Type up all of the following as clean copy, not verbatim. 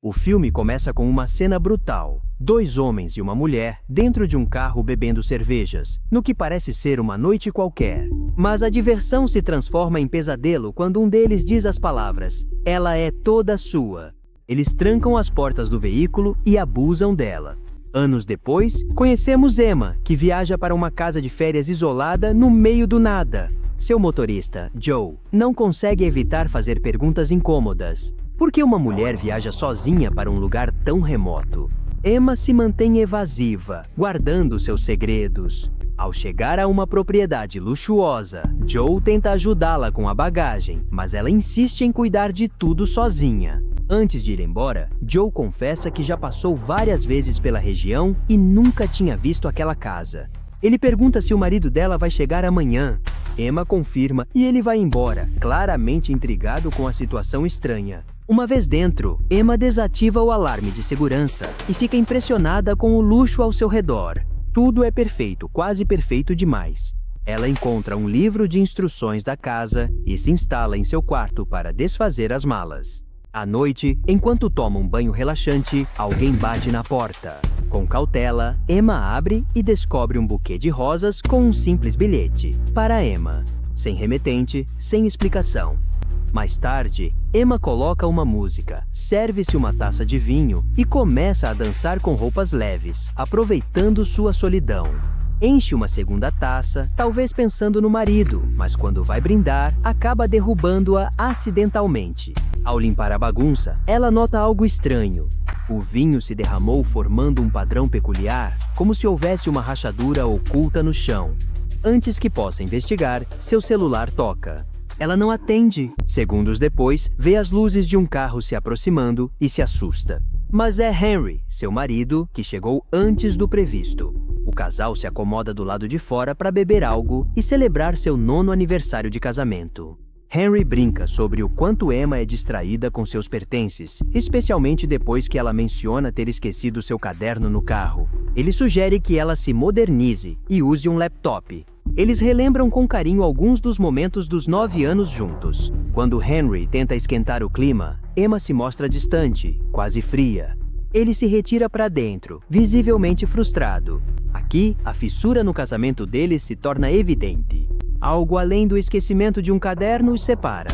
O filme começa com uma cena brutal. 2 homens e uma mulher dentro de um carro bebendo cervejas, no que parece ser uma noite qualquer. Mas a diversão se transforma em pesadelo quando um deles diz as palavras: "Ela é toda sua". Eles trancam as portas do veículo e abusam dela. Anos depois, conhecemos Emma, que viaja para uma casa de férias isolada no meio do nada. Seu motorista, Joe, não consegue evitar fazer perguntas incômodas. Por que uma mulher viaja sozinha para um lugar tão remoto? Emma se mantém evasiva, guardando seus segredos. Ao chegar a uma propriedade luxuosa, Joe tenta ajudá-la com a bagagem, mas ela insiste em cuidar de tudo sozinha. Antes de ir embora, Joe confessa que já passou várias vezes pela região e nunca tinha visto aquela casa. Ele pergunta se o marido dela vai chegar amanhã. Emma confirma e ele vai embora, claramente intrigado com a situação estranha. Uma vez dentro, Emma desativa o alarme de segurança e fica impressionada com o luxo ao seu redor. Tudo é perfeito, quase perfeito demais. Ela encontra um livro de instruções da casa e se instala em seu quarto para desfazer as malas. À noite, enquanto toma um banho relaxante, alguém bate na porta. Com cautela, Emma abre e descobre um buquê de rosas com um simples bilhete. Para Emma. Sem remetente, sem explicação. Mais tarde, Emma coloca uma música, serve-se uma taça de vinho e começa a dançar com roupas leves, aproveitando sua solidão. Enche uma segunda taça, talvez pensando no marido, mas quando vai brindar, acaba derrubando-a acidentalmente. Ao limpar a bagunça, ela nota algo estranho. O vinho se derramou formando um padrão peculiar, como se houvesse uma rachadura oculta no chão. Antes que possa investigar, seu celular toca. Ela não atende. Segundos depois, vê as luzes de um carro se aproximando e se assusta. Mas é Henry, seu marido, que chegou antes do previsto. O casal se acomoda do lado de fora para beber algo e celebrar seu 9º aniversário de casamento. Henry brinca sobre o quanto Emma é distraída com seus pertences, especialmente depois que ela menciona ter esquecido seu caderno no carro. Ele sugere que ela se modernize e use um laptop. Eles relembram com carinho alguns dos momentos dos 9 anos juntos. Quando Henry tenta esquentar o clima, Emma se mostra distante, quase fria. Ele se retira para dentro, visivelmente frustrado. Aqui, a fissura no casamento deles se torna evidente. Algo além do esquecimento de um caderno os separa.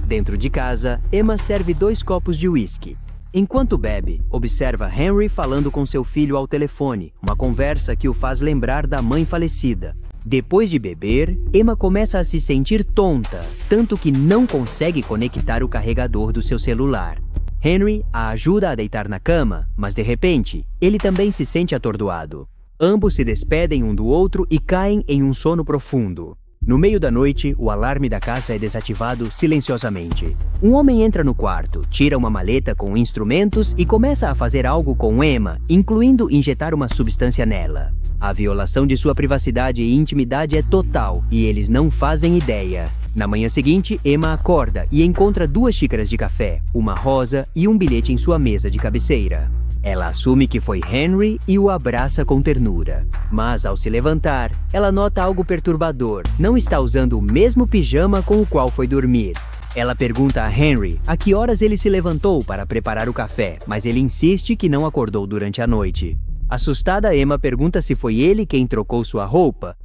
Dentro de casa, Emma serve 2 copos de uísque. Enquanto bebe, observa Henry falando com seu filho ao telefone, uma conversa que o faz lembrar da mãe falecida. Depois de beber, Emma começa a se sentir tonta, tanto que não consegue conectar o carregador do seu celular. Henry a ajuda a deitar na cama, mas de repente, ele também se sente atordoado. Ambos se despedem um do outro e caem em um sono profundo. No meio da noite, o alarme da casa é desativado silenciosamente. Um homem entra no quarto, tira uma maleta com instrumentos e começa a fazer algo com Emma, incluindo injetar uma substância nela. A violação de sua privacidade e intimidade é total e eles não fazem ideia. Na manhã seguinte, Emma acorda e encontra 2 xícaras de café, uma rosa e um bilhete em sua mesa de cabeceira. Ela assume que foi Henry e o abraça com ternura. Mas ao se levantar, ela nota algo perturbador. Não está usando o mesmo pijama com o qual foi dormir. Ela pergunta a Henry a que horas ele se levantou para preparar o café, mas ele insiste que não acordou durante a noite. Assustada, Emma pergunta se foi ele quem trocou sua roupa.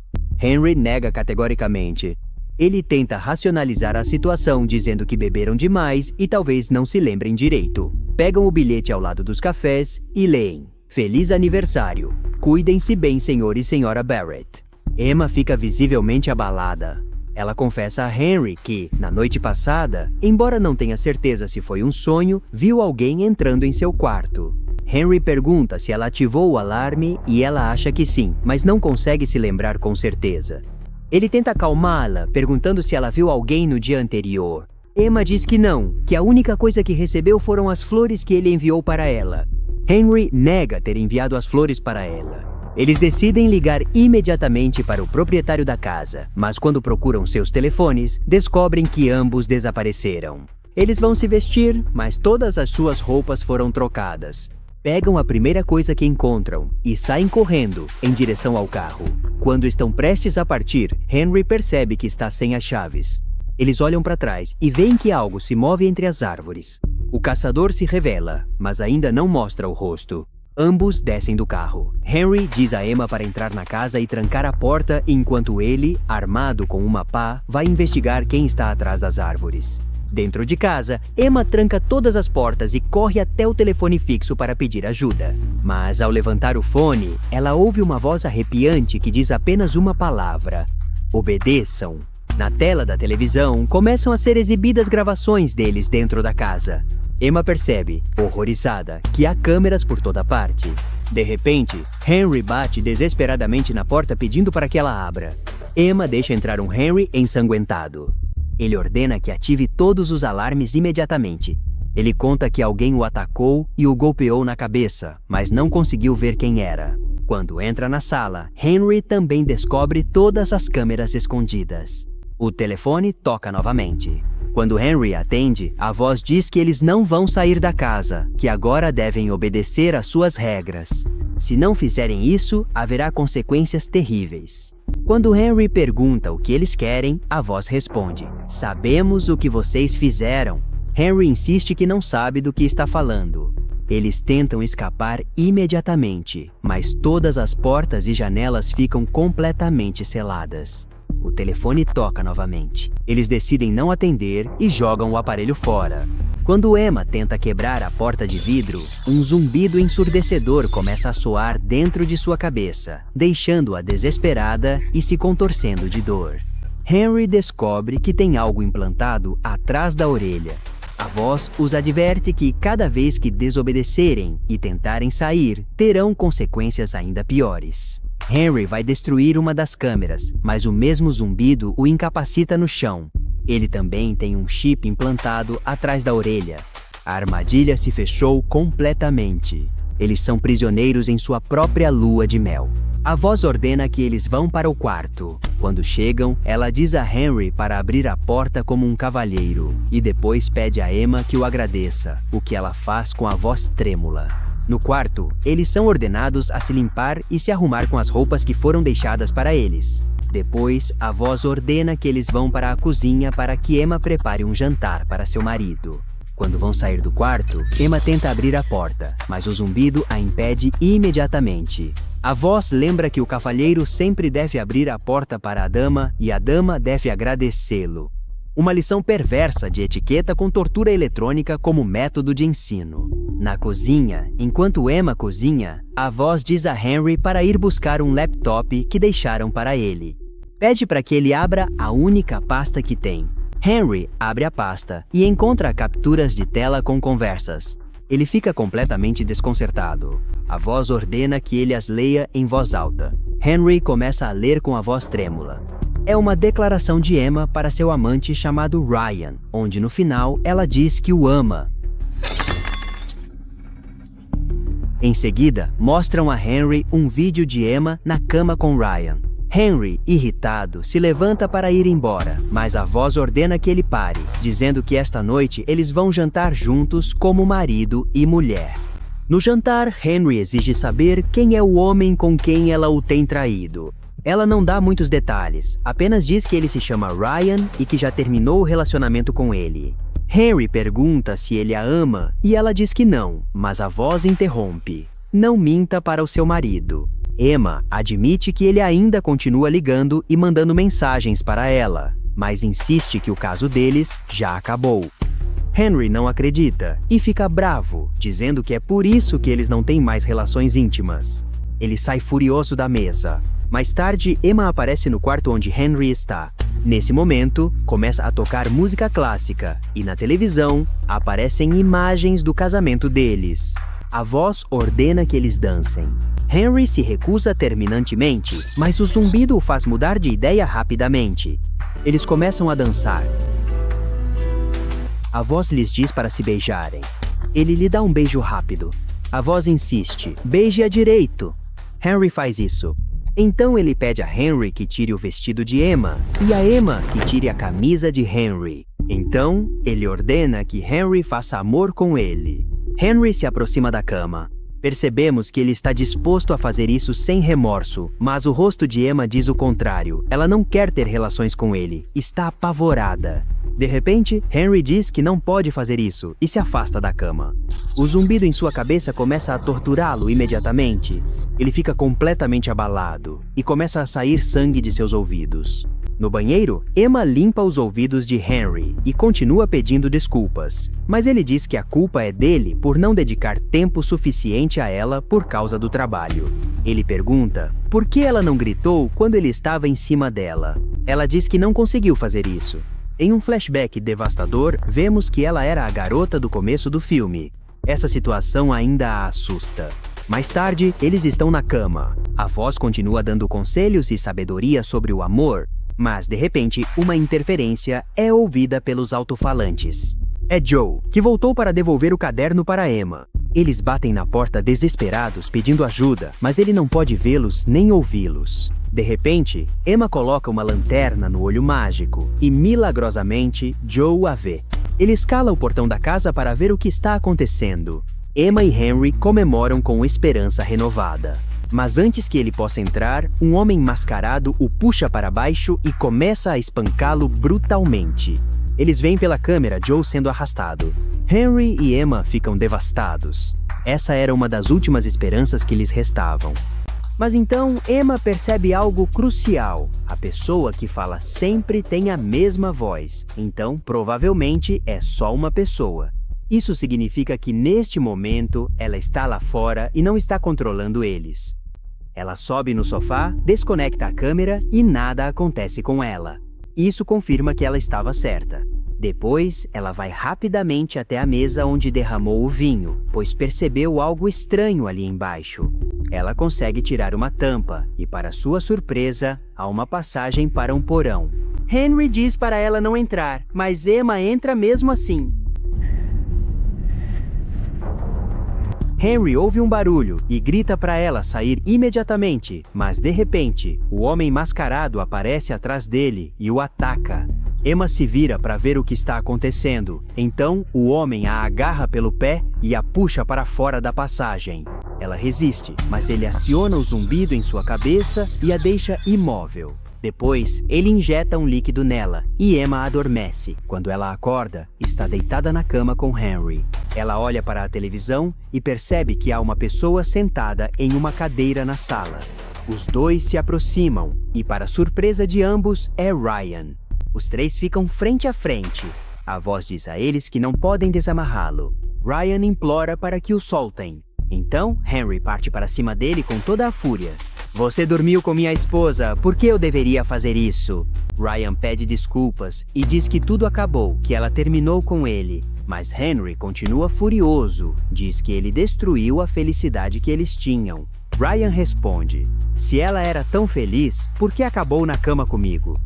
Henry nega categoricamente. Ele tenta racionalizar a situação dizendo que beberam demais e talvez não se lembrem direito. Pegam o bilhete ao lado dos cafés e leem: "Feliz aniversário. Cuidem-se bem, senhor e senhora Barrett." Emma fica visivelmente abalada. Ela confessa a Henry que, na noite passada, embora não tenha certeza se foi um sonho, viu alguém entrando em seu quarto. Henry pergunta se ela ativou o alarme e ela acha que sim, mas não consegue se lembrar com certeza. Ele tenta acalmá-la, perguntando se ela viu alguém no dia anterior. Emma diz que não, que a única coisa que recebeu foram as flores que ele enviou para ela. Henry nega ter enviado as flores para ela. Eles decidem ligar imediatamente para o proprietário da casa, mas quando procuram seus telefones, descobrem que ambos desapareceram. Eles vão se vestir, mas todas as suas roupas foram trocadas. Pegam a primeira coisa que encontram e saem correndo em direção ao carro. Quando estão prestes a partir, Henry percebe que está sem as chaves. Eles olham para trás e veem que algo se move entre as árvores. O caçador se revela, mas ainda não mostra o rosto. Ambos descem do carro. Henry diz a Emma para entrar na casa e trancar a porta enquanto ele, armado com uma pá, vai investigar quem está atrás das árvores. Dentro de casa, Emma tranca todas as portas e corre até o telefone fixo para pedir ajuda. Mas ao levantar o fone, ela ouve uma voz arrepiante que diz apenas uma palavra: obedeçam. Na tela da televisão, começam a ser exibidas gravações deles dentro da casa. Emma percebe, horrorizada, que há câmeras por toda parte. De repente, Henry bate desesperadamente na porta pedindo para que ela abra. Emma deixa entrar um Henry ensanguentado. Ele ordena que ative todos os alarmes imediatamente. Ele conta que alguém o atacou e o golpeou na cabeça, mas não conseguiu ver quem era. Quando entra na sala, Henry também descobre todas as câmeras escondidas. O telefone toca novamente. Quando Henry atende, a voz diz que eles não vão sair da casa, que agora devem obedecer às suas regras. Se não fizerem isso, haverá consequências terríveis. Quando Henry pergunta o que eles querem, a voz responde: sabemos o que vocês fizeram. Henry insiste que não sabe do que está falando. Eles tentam escapar imediatamente, mas todas as portas e janelas ficam completamente seladas. O telefone toca novamente. Eles decidem não atender e jogam o aparelho fora. Quando Emma tenta quebrar a porta de vidro, um zumbido ensurdecedor começa a soar dentro de sua cabeça, deixando-a desesperada e se contorcendo de dor. Henry descobre que tem algo implantado atrás da orelha. A voz os adverte que cada vez que desobedecerem e tentarem sair, terão consequências ainda piores. Henry vai destruir uma das câmeras, mas o mesmo zumbido o incapacita no chão. Ele também tem um chip implantado atrás da orelha. A armadilha se fechou completamente. Eles são prisioneiros em sua própria lua de mel. A voz ordena que eles vão para o quarto. Quando chegam, ela diz a Henry para abrir a porta como um cavalheiro e depois pede a Emma que o agradeça, o que ela faz com a voz trêmula. No quarto, eles são ordenados a se limpar e se arrumar com as roupas que foram deixadas para eles. Depois, a voz ordena que eles vão para a cozinha para que Emma prepare um jantar para seu marido. Quando vão sair do quarto, Emma tenta abrir a porta, mas o zumbido a impede imediatamente. A voz lembra que o cavalheiro sempre deve abrir a porta para a dama e a dama deve agradecê-lo. Uma lição perversa de etiqueta com tortura eletrônica como método de ensino. Na cozinha, enquanto Emma cozinha, a voz diz a Henry para ir buscar um laptop que deixaram para ele. Pede para que ele abra a única pasta que tem. Henry abre a pasta e encontra capturas de tela com conversas. Ele fica completamente desconcertado. A voz ordena que ele as leia em voz alta. Henry começa a ler com a voz trêmula. É uma declaração de Emma para seu amante chamado Ryan, onde no final ela diz que o ama. Em seguida, mostram a Henry um vídeo de Emma na cama com Ryan. Henry, irritado, se levanta para ir embora, mas a voz ordena que ele pare, dizendo que esta noite eles vão jantar juntos como marido e mulher. No jantar, Henry exige saber quem é o homem com quem ela o tem traído. Ela não dá muitos detalhes, apenas diz que ele se chama Ryan e que já terminou o relacionamento com ele. Henry pergunta se ele a ama e ela diz que não, mas a voz interrompe. Não minta para o seu marido. Emma admite que ele ainda continua ligando e mandando mensagens para ela, mas insiste que o caso deles já acabou. Henry não acredita e fica bravo, dizendo que é por isso que eles não têm mais relações íntimas. Ele sai furioso da mesa. Mais tarde, Emma aparece no quarto onde Henry está. Nesse momento, começa a tocar música clássica e na televisão aparecem imagens do casamento deles. A voz ordena que eles dancem. Henry se recusa terminantemente, mas o zumbido o faz mudar de ideia rapidamente. Eles começam a dançar. A voz lhes diz para se beijarem. Ele lhe dá um beijo rápido. A voz insiste: beije-a direito. Henry faz isso. Então ele pede a Henry que tire o vestido de Emma e a Emma que tire a camisa de Henry. Então, ele ordena que Henry faça amor com ele. Henry se aproxima da cama. Percebemos que ele está disposto a fazer isso sem remorso, mas o rosto de Emma diz o contrário. Ela não quer ter relações com ele, está apavorada. De repente, Henry diz que não pode fazer isso e se afasta da cama. O zumbido em sua cabeça começa a torturá-lo imediatamente. Ele fica completamente abalado e começa a sair sangue de seus ouvidos. No banheiro, Emma limpa os ouvidos de Henry e continua pedindo desculpas, mas ele diz que a culpa é dele por não dedicar tempo suficiente a ela por causa do trabalho. Ele pergunta por que ela não gritou quando ele estava em cima dela. Ela diz que não conseguiu fazer isso. Em um flashback devastador, vemos que ela era a garota do começo do filme. Essa situação ainda a assusta. Mais tarde, eles estão na cama. A voz continua dando conselhos e sabedoria sobre o amor, mas, de repente, uma interferência é ouvida pelos alto-falantes. É Joe, que voltou para devolver o caderno para Emma. Eles batem na porta desesperados pedindo ajuda, mas ele não pode vê-los nem ouvi-los. De repente, Emma coloca uma lanterna no olho mágico e, milagrosamente, Joe a vê. Ele escala o portão da casa para ver o que está acontecendo. Emma e Henry comemoram com esperança renovada. Mas antes que ele possa entrar, um homem mascarado o puxa para baixo e começa a espancá-lo brutalmente. Eles veem pela câmera Joe sendo arrastado. Henry e Emma ficam devastados. Essa era uma das últimas esperanças que lhes restavam. Mas então Emma percebe algo crucial. A pessoa que fala sempre tem a mesma voz. Então, provavelmente, é só uma pessoa. Isso significa que neste momento ela está lá fora e não está controlando eles. Ela sobe no sofá, desconecta a câmera e nada acontece com ela. Isso confirma que ela estava certa. Depois, ela vai rapidamente até a mesa onde derramou o vinho, pois percebeu algo estranho ali embaixo. Ela consegue tirar uma tampa e, para sua surpresa, há uma passagem para um porão. Henry diz para ela não entrar, mas Emma entra mesmo assim. Henry ouve um barulho e grita para ela sair imediatamente, mas de repente, o homem mascarado aparece atrás dele e o ataca. Emma se vira para ver o que está acontecendo, então o homem a agarra pelo pé e a puxa para fora da passagem. Ela resiste, mas ele aciona o zumbido em sua cabeça e a deixa imóvel. Depois, ele injeta um líquido nela e Emma adormece. Quando ela acorda, está deitada na cama com Henry. Ela olha para a televisão e percebe que há uma pessoa sentada em uma cadeira na sala. Os dois se aproximam e, para surpresa de ambos, é Ryan. Os três ficam frente a frente. A voz diz a eles que não podem desamarrá-lo. Ryan implora para que o soltem. Então, Henry parte para cima dele com toda a fúria. Você dormiu com minha esposa, por que eu deveria fazer isso? Ryan pede desculpas e diz que tudo acabou, que ela terminou com ele. Mas Henry continua furioso, diz que ele destruiu a felicidade que eles tinham. Ryan responde, se ela era tão feliz, por que acabou na cama comigo?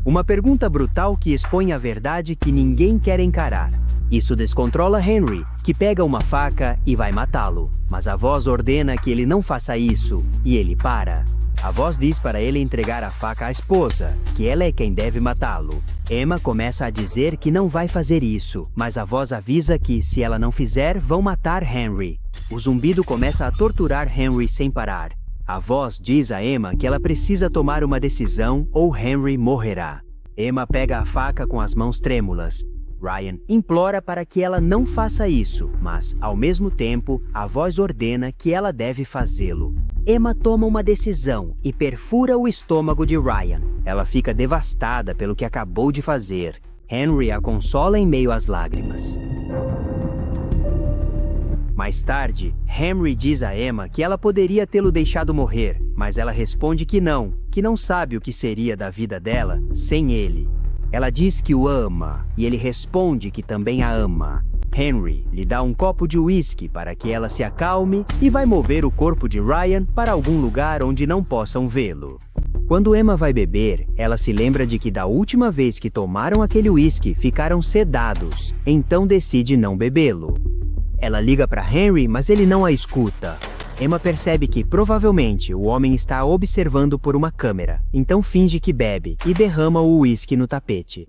Uma pergunta brutal que expõe a verdade que ninguém quer encarar. Isso descontrola Henry, que pega uma faca e vai matá-lo. Mas a voz ordena que ele não faça isso, e ele para. A voz diz para ele entregar a faca à esposa, que ela é quem deve matá-lo. Emma começa a dizer que não vai fazer isso, mas a voz avisa que, se ela não fizer, vão matar Henry. O zumbido começa a torturar Henry sem parar. A voz diz a Emma que ela precisa tomar uma decisão ou Henry morrerá. Emma pega a faca com as mãos trêmulas. Ryan implora para que ela não faça isso, mas, ao mesmo tempo, a voz ordena que ela deve fazê-lo. Emma toma uma decisão e perfura o estômago de Ryan. Ela fica devastada pelo que acabou de fazer. Henry a consola em meio às lágrimas. Mais tarde, Henry diz a Emma que ela poderia tê-lo deixado morrer, mas ela responde que não sabe o que seria da vida dela sem ele. Ela diz que o ama, e ele responde que também a ama. Henry lhe dá um copo de uísque para que ela se acalme e vai mover o corpo de Ryan para algum lugar onde não possam vê-lo. Quando Emma vai beber, ela se lembra de que da última vez que tomaram aquele uísque ficaram sedados, então decide não bebê-lo. Ela liga para Henry, mas ele não a escuta. Emma percebe que, provavelmente, o homem está observando por uma câmera, então finge que bebe e derrama o uísque no tapete.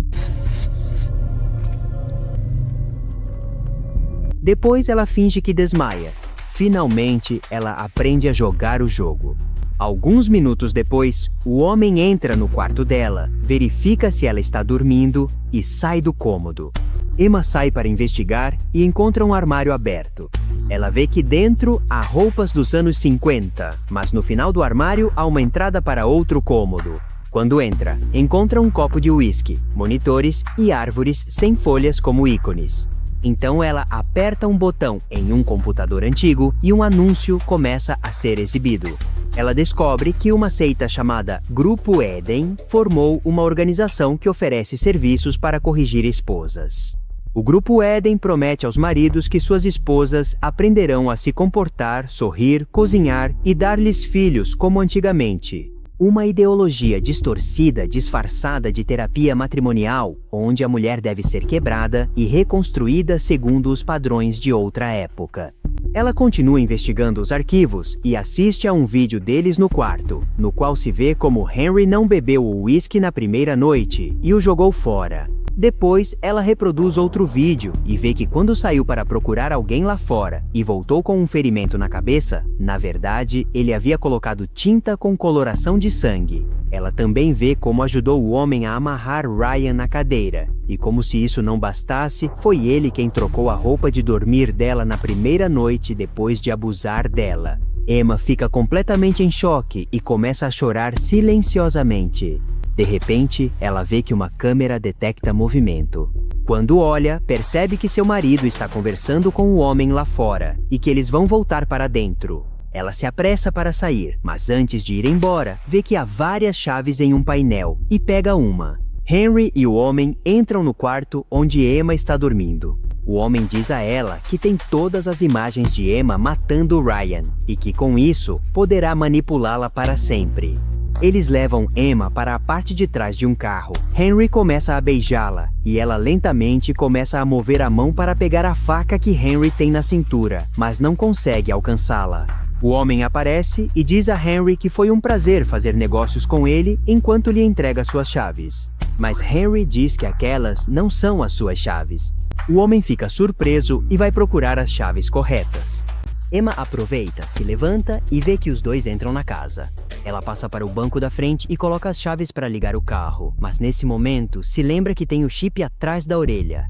Depois ela finge que desmaia. Finalmente, ela aprende a jogar o jogo. Alguns minutos depois, o homem entra no quarto dela, verifica se ela está dormindo e sai do cômodo. Emma sai para investigar e encontra um armário aberto. Ela vê que dentro há roupas dos anos 50, mas no final do armário há uma entrada para outro cômodo. Quando entra, encontra um copo de uísque, monitores e árvores sem folhas como ícones. Então ela aperta um botão em um computador antigo e um anúncio começa a ser exibido. Ela descobre que uma seita chamada Grupo Éden formou uma organização que oferece serviços para corrigir esposas. O Grupo Éden promete aos maridos que suas esposas aprenderão a se comportar, sorrir, cozinhar e dar-lhes filhos como antigamente. Uma ideologia distorcida disfarçada de terapia matrimonial, onde a mulher deve ser quebrada e reconstruída segundo os padrões de outra época. Ela continua investigando os arquivos e assiste a um vídeo deles no quarto, no qual se vê como Henry não bebeu o uísque na primeira noite e o jogou fora. Depois, ela reproduz outro vídeo e vê que quando saiu para procurar alguém lá fora e voltou com um ferimento na cabeça, na verdade, ele havia colocado tinta com coloração de sangue. Ela também vê como ajudou o homem a amarrar Ryan na cadeira. E como se isso não bastasse, foi ele quem trocou a roupa de dormir dela na primeira noite depois de abusar dela. Emma fica completamente em choque e começa a chorar silenciosamente. De repente, ela vê que uma câmera detecta movimento. Quando olha, percebe que seu marido está conversando com o homem lá fora e que eles vão voltar para dentro. Ela se apressa para sair, mas antes de ir embora, vê que há várias chaves em um painel e pega uma. Henry e o homem entram no quarto onde Emma está dormindo. O homem diz a ela que tem todas as imagens de Emma matando Ryan e que com isso poderá manipulá-la para sempre. Eles levam Emma para a parte de trás de um carro. Henry começa a beijá-la e ela lentamente começa a mover a mão para pegar a faca que Henry tem na cintura, mas não consegue alcançá-la. O homem aparece e diz a Henry que foi um prazer fazer negócios com ele enquanto lhe entrega suas chaves. Mas Henry diz que aquelas não são as suas chaves. O homem fica surpreso e vai procurar as chaves corretas. Emma aproveita, se levanta e vê que os dois entram na casa. Ela passa para o banco da frente e coloca as chaves para ligar o carro, mas nesse momento se lembra que tem o chip atrás da orelha.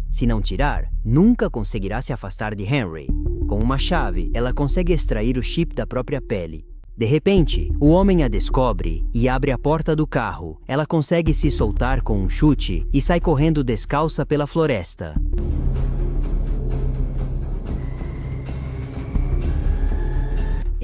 Se não tirar, nunca conseguirá se afastar de Henry. Com uma chave, ela consegue extrair o chip da própria pele. De repente, o homem a descobre e abre a porta do carro. Ela consegue se soltar com um chute e sai correndo descalça pela floresta.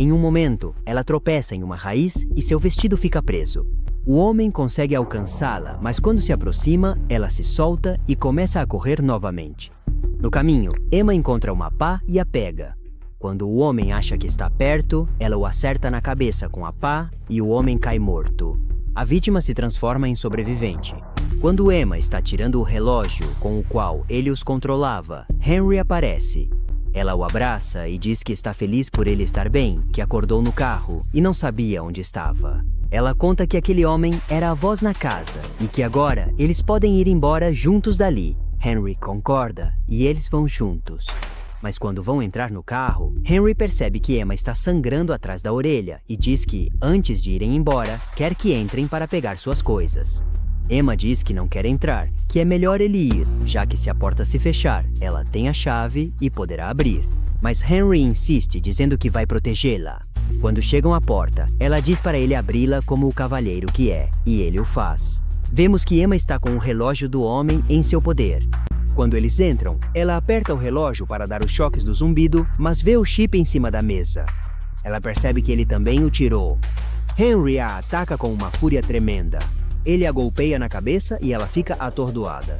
Em um momento, ela tropeça em uma raiz e seu vestido fica preso. O homem consegue alcançá-la, mas quando se aproxima, ela se solta e começa a correr novamente. No caminho, Emma encontra uma pá e a pega. Quando o homem acha que está perto, ela o acerta na cabeça com a pá e o homem cai morto. A vítima se transforma em sobrevivente. Quando Emma está tirando o relógio com o qual ele os controlava, Henry aparece. Ela o abraça e diz que está feliz por ele estar bem, que acordou no carro e não sabia onde estava. Ela conta que aquele homem era a voz na casa e que agora eles podem ir embora juntos dali. Henry concorda e eles vão juntos. Mas quando vão entrar no carro, Henry percebe que Emma está sangrando atrás da orelha e diz que, antes de irem embora, quer que entrem para pegar suas coisas. Emma diz que não quer entrar, que é melhor ele ir, já que se a porta se fechar, ela tem a chave e poderá abrir. Mas Henry insiste, dizendo que vai protegê-la. Quando chegam à porta, ela diz para ele abri-la como o cavalheiro que é, e ele o faz. Vemos que Emma está com o relógio do homem em seu poder. Quando eles entram, ela aperta o relógio para dar os choques do zumbido, mas vê o chip em cima da mesa. Ela percebe que ele também o tirou. Henry a ataca com uma fúria tremenda. Ele a golpeia na cabeça e ela fica atordoada.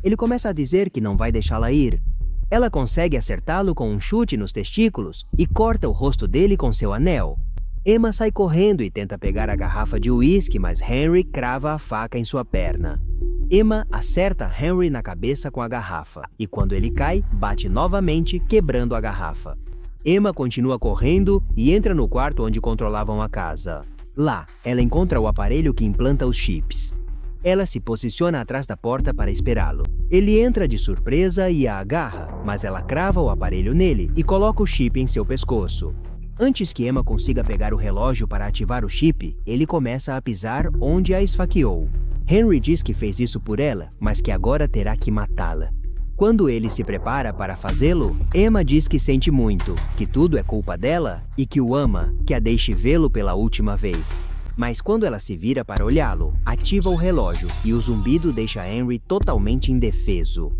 Ele começa a dizer que não vai deixá-la ir. Ela consegue acertá-lo com um chute nos testículos e corta o rosto dele com seu anel. Emma sai correndo e tenta pegar a garrafa de uísque, mas Henry crava a faca em sua perna. Emma acerta Henry na cabeça com a garrafa e quando ele cai, bate novamente, quebrando a garrafa. Emma continua correndo e entra no quarto onde controlavam a casa. Lá, ela encontra o aparelho que implanta os chips. Ela se posiciona atrás da porta para esperá-lo. Ele entra de surpresa e a agarra, mas ela crava o aparelho nele e coloca o chip em seu pescoço. Antes que Emma consiga pegar o relógio para ativar o chip, ele começa a pisar onde a esfaqueou. Henry diz que fez isso por ela, mas que agora terá que matá-la. Quando ele se prepara para fazê-lo, Emma diz que sente muito, que tudo é culpa dela e que o ama, que a deixe vê-lo pela última vez. Mas quando ela se vira para olhá-lo, ativa o relógio e o zumbido deixa Henry totalmente indefeso.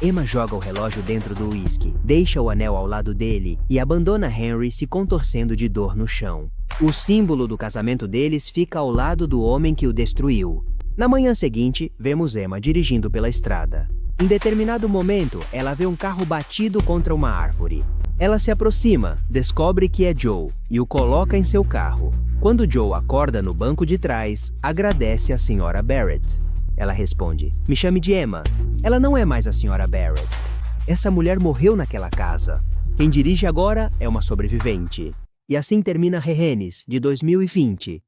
Emma joga o relógio dentro do uísque, deixa o anel ao lado dele e abandona Henry se contorcendo de dor no chão. O símbolo do casamento deles fica ao lado do homem que o destruiu. Na manhã seguinte, vemos Emma dirigindo pela estrada. Em determinado momento, ela vê um carro batido contra uma árvore. Ela se aproxima, descobre que é Joe e o coloca em seu carro. Quando Joe acorda no banco de trás, agradece a Sra. Barrett. Ela responde: "Me chame de Emma. Ela não é mais a Sra. Barrett. Essa mulher morreu naquela casa. Quem dirige agora é uma sobrevivente." E assim termina Rehenes, de 2020.